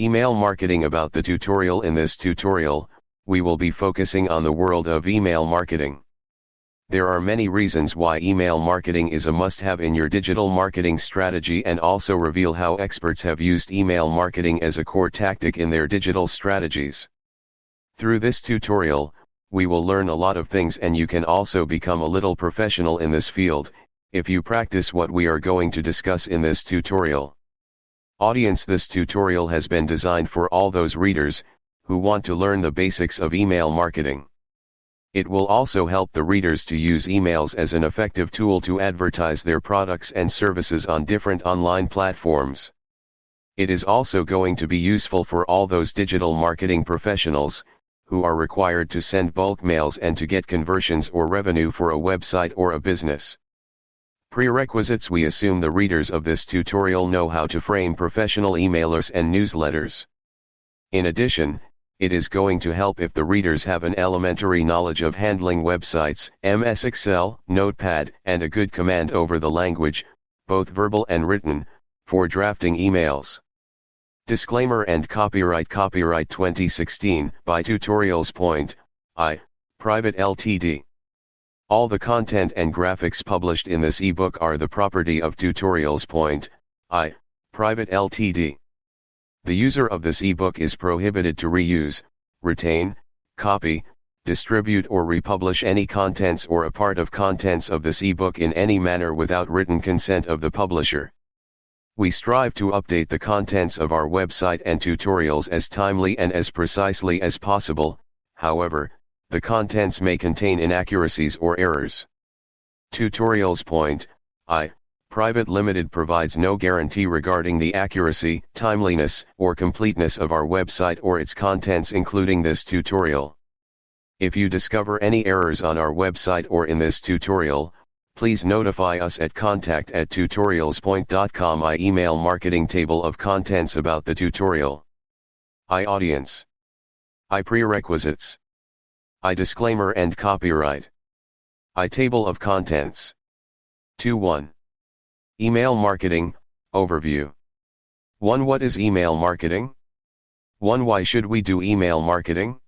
Email marketing. About the tutorial. In this tutorial, we will be focusing on the world of email marketing. There are many reasons why email marketing is a must-have in your digital marketing strategy, and also reveal how experts have used email marketing as a core tactic in their digital strategies. Through this tutorial, we will learn a lot of things, and you can also become a little professional in this field, if you practice what we are going to discuss in this tutorial. Audience: this tutorial has been designed for all those readers who want to learn the basics of email marketing. It will also help the readers to use emails as an effective tool to advertise their products and services on different online platforms. It is also going to be useful for all those digital marketing professionals who are required to send bulk mails and to get conversions or revenue for a website or a business. Prerequisites: we assume the readers of this tutorial know how to frame professional emailers and newsletters. In addition, it is going to help if the readers have an elementary knowledge of handling websites, MS Excel, Notepad, and a good command over the language, both verbal and written, for drafting emails. Disclaimer and copyright. Copyright 2016 by Tutorials.I, Private Ltd. All the content and graphics published in this ebook are the property of Tutorials.I, Private Ltd. The user of this ebook is prohibited to reuse, retain, copy, distribute or republish any contents or a part of contents of this ebook in any manner without written consent of the publisher. We strive to update the contents of our website and tutorials as timely and as precisely as possible. However, the contents may contain inaccuracies or errors. Tutorials.I, Private Limited provides no guarantee regarding the accuracy, timeliness, or completeness of our website or its contents, including this tutorial. If you discover any errors on our website or in this tutorial, please notify us at contact@tutorials.com. I email marketing table of contents about the tutorial. I audience. I prerequisites. I disclaimer and copyright. I table of contents. 2.1. Email marketing, overview. 1. What is email marketing? 1. Why should we do email marketing?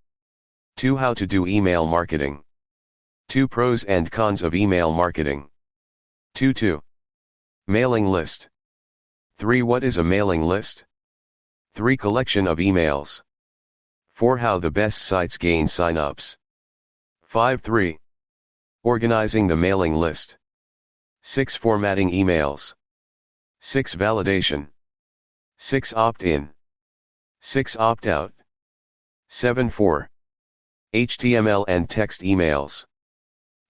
2. How to do email marketing. 2. Pros and cons of email marketing. 2. Mailing list. 3. What is a mailing list? 3. Collection of emails. 4. How the best sites gain sign-ups. 5.3. Organizing the mailing list. 6. Formatting emails. 6. Validation. 6. Opt-in. 6. Opt-out. 7.4. HTML and text emails.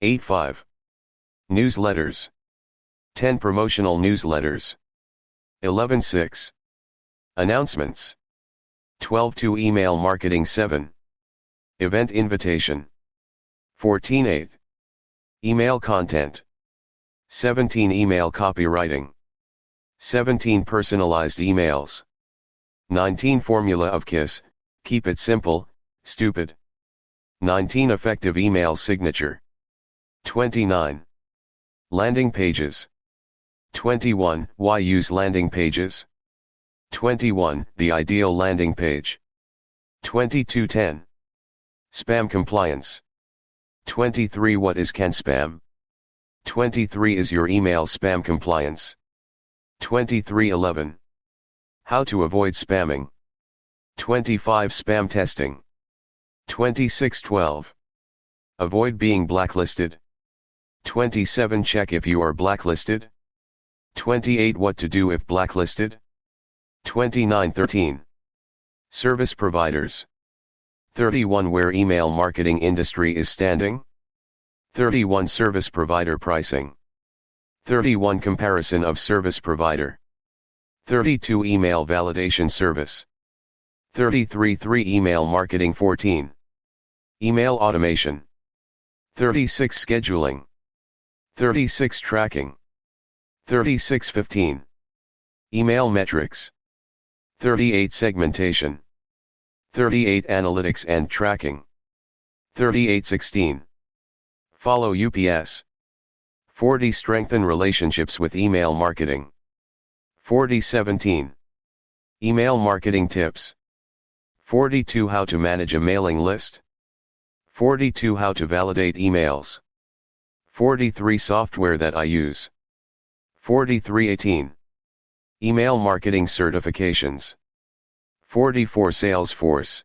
8.5. Newsletters. 10. Promotional newsletters. 11.6. Announcements. 12.2. Email marketing. 7. Event invitation. 14.8. Email content. 17. Email copywriting. 17. Personalized emails. 19. Formula of KISS, keep it simple, stupid. 19. Effective email signature. 29. Landing pages. 21. Why use landing pages? 21. The ideal landing page. 22.10. Spam compliance. 23. What is CAN spam? 23. Is your email spam compliance? 23.11. How to avoid spamming. 25. Spam testing. 26.12. Avoid being blacklisted. 27. Check if you are blacklisted. 28. What to do if blacklisted. 29.13. Service providers. 31. Where email marketing industry is standing. 31. Service provider pricing. 31. Comparison of service provider. 32. Email validation service. 33. 3. Email marketing. 14. Email automation. 36. Scheduling. 36. Tracking. 36.15. Email metrics. 38. Segmentation. 38. Analytics and tracking. 38.16. Follow UPS. 40. Strengthen relationships with email marketing. 40.17. Email marketing tips. 42 How to manage a mailing list. 42 How to validate emails. 43 Software that I use. 4318 Email marketing certifications. 44 Salesforce.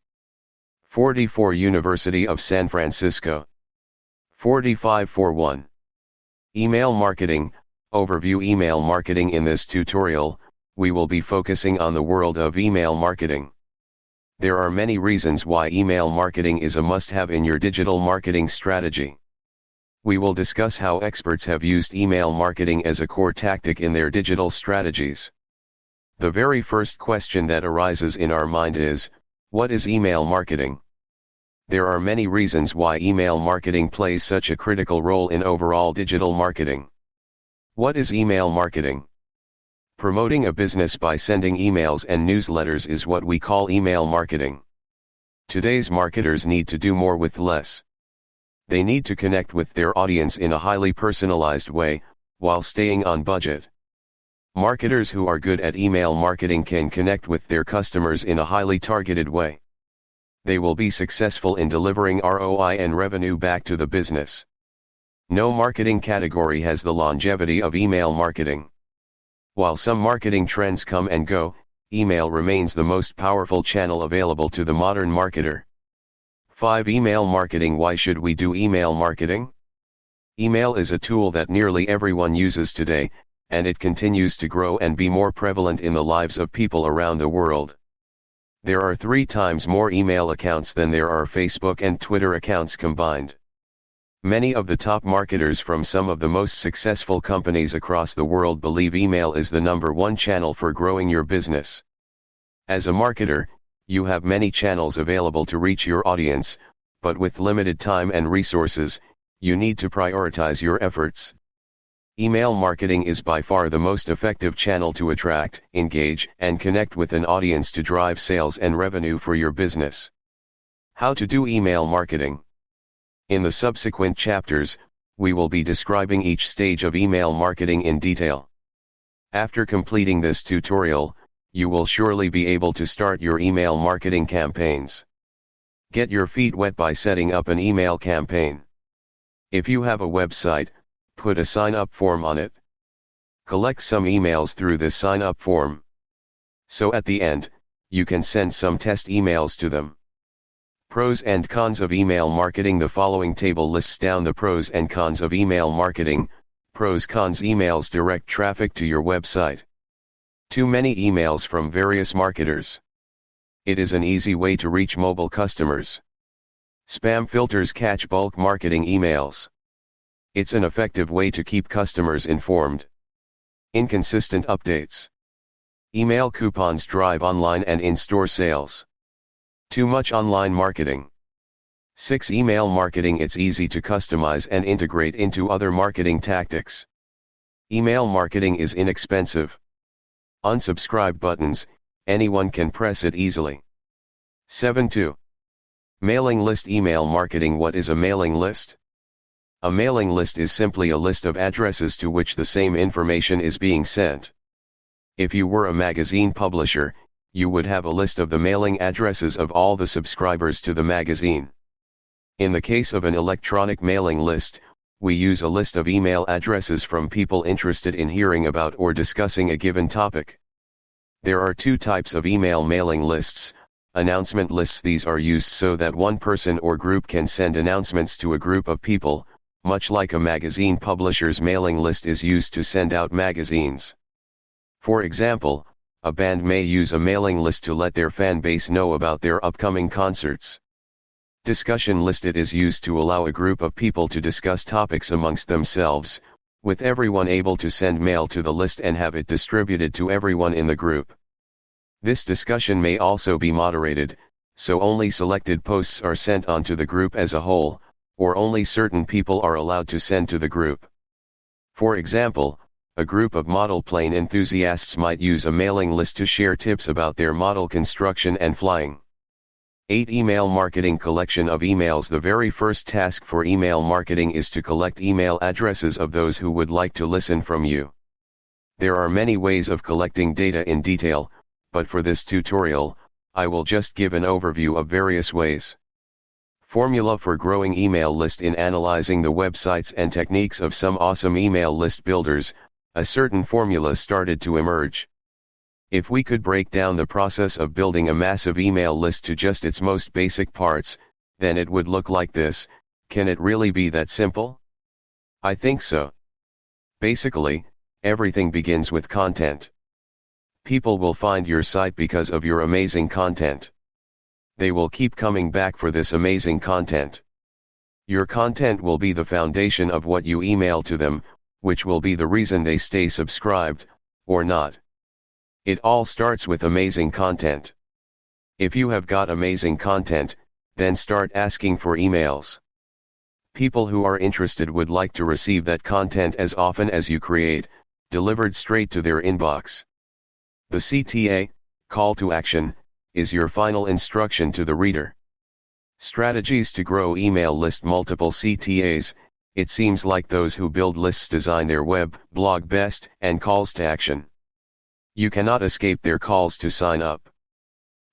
44 University of San Francisco. 4541 Email marketing, overview email marketing. In this tutorial, we will be focusing on the world of email marketing. There are many reasons why email marketing is a must-have in your digital marketing strategy. We will discuss how experts have used email marketing as a core tactic in their digital strategies. The very first question that arises in our mind is, what is email marketing? There are many reasons why email marketing plays such a critical role in overall digital marketing. What is email marketing? Promoting a business by sending emails and newsletters is what we call email marketing. Today's marketers need to do more with less. They need to connect with their audience in a highly personalized way, while staying on budget. Marketers who are good at email marketing can connect with their customers in a highly targeted way. They will be successful in delivering ROI and revenue back to the business. No marketing category has the longevity of email marketing. While some marketing trends come and go, email remains the most powerful channel available to the modern marketer. 5. Email marketing. Why should we do email marketing? Email is a tool that nearly everyone uses today, and it continues to grow and be more prevalent in the lives of people around the world. There are 3 times more email accounts than there are Facebook and Twitter accounts combined. Many of the top marketers from some of the most successful companies across the world believe email is the #1 channel for growing your business. As a marketer, you have many channels available to reach your audience, but with limited time and resources, you need to prioritize your efforts. Email marketing is by far the most effective channel to attract, engage, and connect with an audience to drive sales and revenue for your business. How to do email marketing. In the subsequent chapters, we will be describing each stage of email marketing in detail. After completing this tutorial, you will surely be able to start your email marketing campaigns. Get your feet wet by setting up an email campaign. If you have a website, put a sign-up form on it. Collect some emails through this sign-up form. So at the end, you can send some test emails to them. Pros and cons of email marketing. The following table lists down the pros and cons of email marketing. Pros. Cons. Emails direct traffic to your website. Too many emails from various marketers. It is an easy way to reach mobile customers. Spam filters catch bulk marketing emails. It's an effective way to keep customers informed. Inconsistent updates. Email coupons drive online and in-store sales. Too much online marketing. 6. Email marketing. It's easy to customize and integrate into other marketing tactics. Email marketing is inexpensive. Unsubscribe buttons, anyone can press it easily. 7. 2. Mailing list. Email marketing. What is a mailing list? A mailing list is simply a list of addresses to which the same information is being sent. If you were a magazine publisher, you would have a list of the mailing addresses of all the subscribers to the magazine. In the case of an electronic mailing list, we use a list of email addresses from people interested in hearing about or discussing a given topic. There are 2 types of email mailing lists. Announcement lists. These are used so that one person or group can send announcements to a group of people, much like a magazine publisher's mailing list is used to send out magazines. For example, a band may use a mailing list to let their fan base know about their upcoming concerts. Discussion list. It is used to allow a group of people to discuss topics amongst themselves, with everyone able to send mail to the list and have it distributed to everyone in the group. This discussion may also be moderated, so only selected posts are sent onto the group as a whole, or only certain people are allowed to send to the group. For example, a group of model plane enthusiasts might use a mailing list to share tips about their model construction and flying. 8. Email marketing. Collection of emails. The very first task for email marketing is to collect email addresses of those who would like to listen from you. There are many ways of collecting data in detail, but for this tutorial, I will just give an overview of various ways. Formula for growing email list. In analyzing the websites and techniques of some awesome email list builders, a certain formula started to emerge. If we could break down the process of building a massive email list to just its most basic parts, then it would look like this. Can it really be that simple? I think so. Basically, everything begins with content. People will find your site because of your amazing content. They will keep coming back for this amazing content. Your content will be the foundation of what you email to them, which will be the reason they stay subscribed, or not. It all starts with amazing content. If you have got amazing content, then start asking for emails. People who are interested would like to receive that content as often as you create, delivered straight to their inbox. The CTA, call to action, is your final instruction to the reader. Strategies to grow email list. Multiple CTAs. It seems like those who build lists design their web, blog best, and calls to action. You cannot escape their calls to sign up.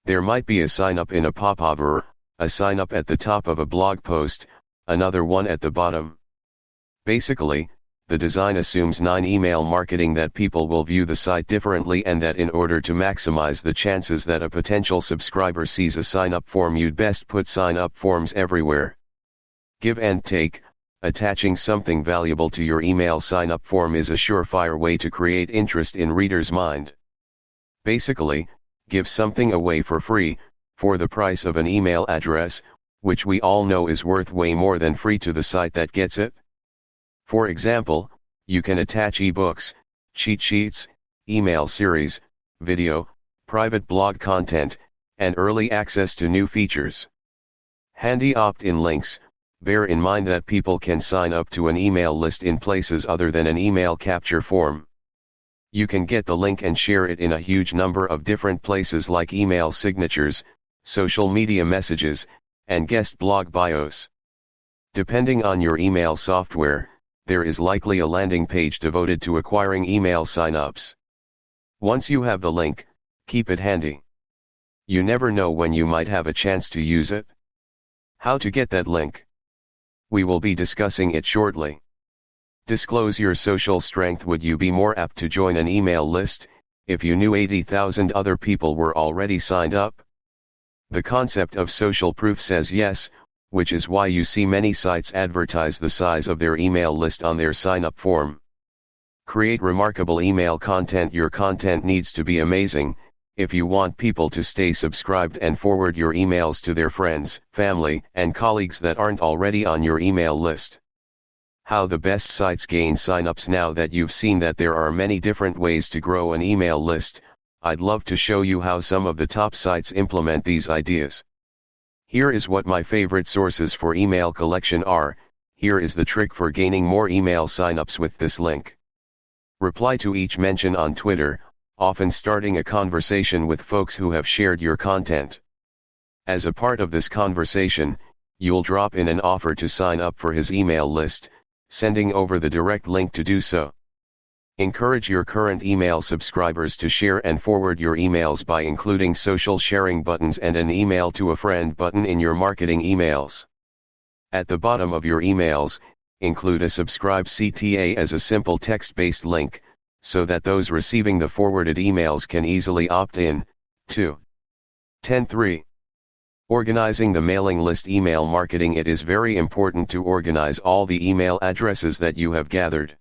There might be a sign up in a popover, a sign up at the top of a blog post, another one at the bottom. Basically, the design assumes 9 email marketing that people will view the site differently, and that in order to maximize the chances that a potential subscriber sees a sign up form, you'd best put sign up forms everywhere. Give and take. Attaching something valuable to your email sign up form is a surefire way to create interest in readers' mind. Basically, give something away for free, for the price of an email address, which we all know is worth way more than free to the site that gets it. For example, you can attach ebooks, cheat sheets, email series, video, private blog content, and early access to new features. Handy opt-in links. Bear in mind that people can sign up to an email list in places other than an email capture form. You can get the link and share it in a huge number of different places like email signatures, social media messages, and guest blog bios. Depending on your email software, there is likely a landing page devoted to acquiring email signups. Once you have the link, keep it handy. You never know when you might have a chance to use it. How to get that link? We will be discussing it shortly. Disclose your social strength. Would you be more apt to join an email list if you knew 80,000 other people were already signed up? The concept of social proof says yes, which is why you see many sites advertise the size of their email list on their sign-up form. Create remarkable email content. Your content needs to be amazing if you want people to stay subscribed and forward your emails to their friends, family, and colleagues that aren't already on your email list. How the best sites gain signups. Now that you've seen that there are many different ways to grow an email list, I'd love to show you how some of the top sites implement these ideas. Here is what my favorite sources for email collection are. Here is the trick for gaining more email signups with this link. Reply to each mention on Twitter, often starting a conversation with folks who have shared your content. As a part of this conversation, you'll drop in an offer to sign up for his email list, sending over the direct link to do so. Encourage your current email subscribers to share and forward your emails by including social sharing buttons and an email to a friend button in your marketing emails. At the bottom of your emails, include a subscribe CTA as a simple text-based link, so that those receiving the forwarded emails can easily opt in. 2. 10.3. Organizing the mailing list. Email marketing. It is very important to organize all the email addresses that you have gathered.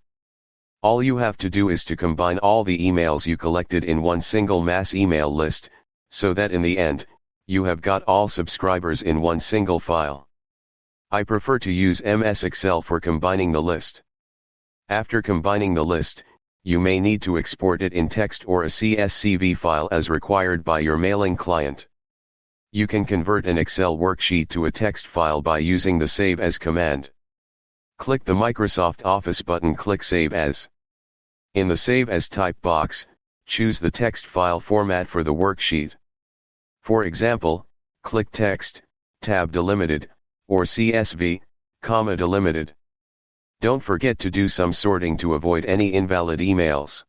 All you have to do is to combine all the emails you collected in one single mass email list, so that in the end, you have got all subscribers in one single file. I prefer to use MS Excel for combining the list. After combining the list, you may need to export it in text or a CSV file as required by your mailing client. You can convert an Excel worksheet to a text file by using the Save As command. Click the Microsoft Office button, click Save As. In the Save As type box, choose the text file format for the worksheet. For example, click Text, tab delimited, or CSV, comma delimited. Don't forget to do some sorting to avoid any invalid emails.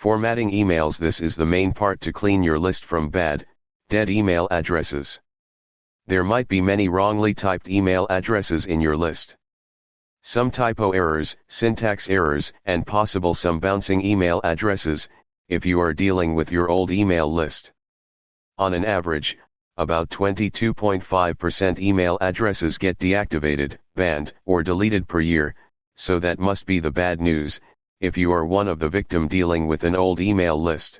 Formatting emails. This is the main part to clean your list from bad, dead email addresses. There might be many wrongly typed email addresses in your list. Some typo errors, syntax errors, and possible some bouncing email addresses, if you are dealing with your old email list. On an average, about 22.5% email addresses get deactivated, banned, or deleted per year, so that must be the bad news, if you are one of the victim dealing with an old email list.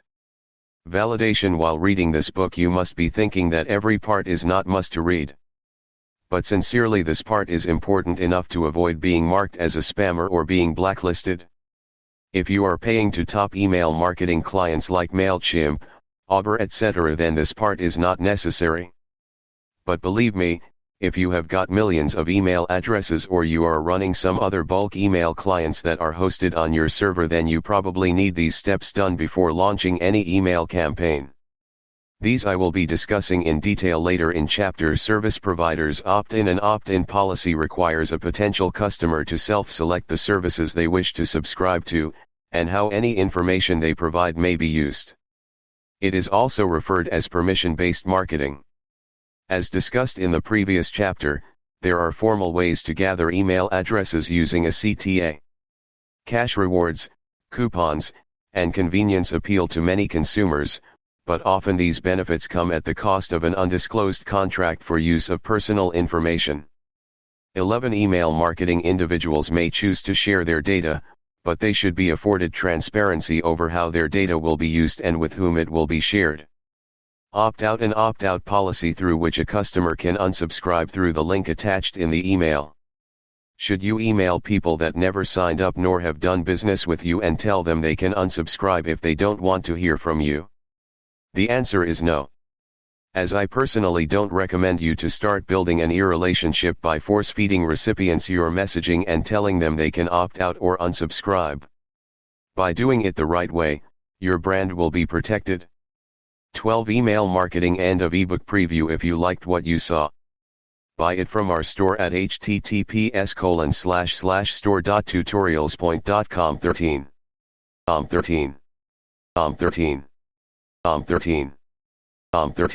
Validation. While reading this book you must be thinking that every part is not must to read. But sincerely, this part is important enough to avoid being marked as a spammer or being blacklisted. If you are paying to top email marketing clients like MailChimp, Auber, etc., then this part is not necessary. But believe me, if you have got millions of email addresses or you are running some other bulk email clients that are hosted on your server, then you probably need these steps done before launching any email campaign. These I will be discussing in detail later in chapter. Service providers opt-in. An opt-in policy requires a potential customer to self-select the services they wish to subscribe to, and how any information they provide may be used. It is also referred as permission-based marketing. As discussed in the previous chapter, there are formal ways to gather email addresses using a CTA. Cash rewards, coupons, and convenience appeal to many consumers, but often these benefits come at the cost of an undisclosed contract for use of personal information. 11. Email marketing. Individuals may choose to share their data, but they should be afforded transparency over how their data will be used and with whom it will be shared. Opt-out. An opt-out policy through which a customer can unsubscribe through the link attached in the email. Should you email people that never signed up nor have done business with you and tell them they can unsubscribe if they don't want to hear from you? The answer is no. As I personally don't recommend you to start building an relationship by force-feeding recipients your messaging and telling them they can opt out or unsubscribe. By doing it the right way, your brand will be protected. 12. Email marketing. End of ebook preview. If you liked what you saw, buy it from our store at https://store.tutorialspoint.com. 13. 13. 13. 13. 13.